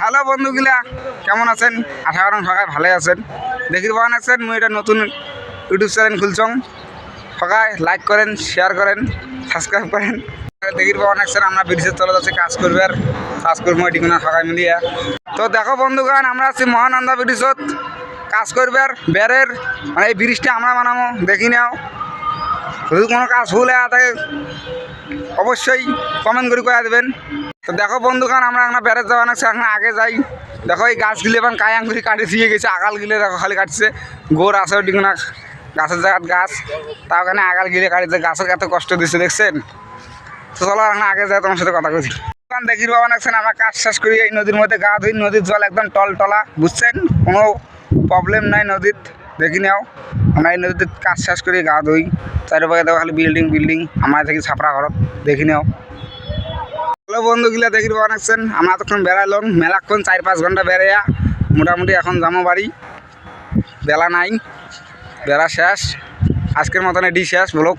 Hello বন্ধুগুলা, কেমন আছেন? আশা করেন সবাই ভালো আছেন। দেখির পাওয়া আছেন মুই এটা নতুন ইউটিউব চ্যানেল খুলছং। সবাই লাইক করেন, শেয়ার করেন, সাবস্ক্রাইব করেন। দেখির পাওয়া আছেন আমরা ব্রিজের তলে যাচ্ছি কাজ করবার, কাজ করবো এটি কোনো সবাই মিলিয়া। তো দেখো বন্ধুগণ, আমরা আছি মহানন্দা ব্রিজত কাজ করবার বেড়ের, মানে এই ব্রিজটা আমরা বানাবো। দেখি নাও, যদি কোনো কাজ ভুল হয় তাকে অবশ্যই কমেন্ট করে কয়ে দেবেন। তো দেখো বন্ধুগণ, আমরা এখন বেড়ে যাওয়া নাকছে, এখন আগে যাই। দেখো এই গাছগুলি এখন কায়াঙ্গুলি কাটি দিয়ে গেছে, আগাল গিলে দেখো খালি কাটছে। গোর আছে ওটি না গাছের জায়গার গাছ, তা ওখানে আগাল গিলে কাটিছে। গাছের এত কষ্ট দিচ্ছে দেখছেন। তো চলো এখন আগে যাই, তোমার সাথে কথা বলছি। দেখির বাবা নাকছেন আমরা কাজ শেষ করি এই নদীর মধ্যে গা ধুই। নদীর জল একদম টলটলা, বুঝছেন, কোনো প্রবলেম নাই নদীর। দেখি নাও, আমরা এই নদীতে কাজ শেষ করি গা ধুই। চারিপাশে দেখো খালি বিল্ডিং বিল্ডিং, আমরা থাকি ছাপড়া ঘরত। দেখি নাও। হ্যালো বন্ধুগুলা, দেখির পাওয়া নাকছেন আমরা এতক্ষণ বেড়াইলাম মেলাক্ষণ 4-5 ঘন্টা বেড়াইয়া মোটামুটি এখন যাবো বাড়ি। বেলা নাই, বেড়া শেষ, আজকের মতন এটি শেষ ব্লগ।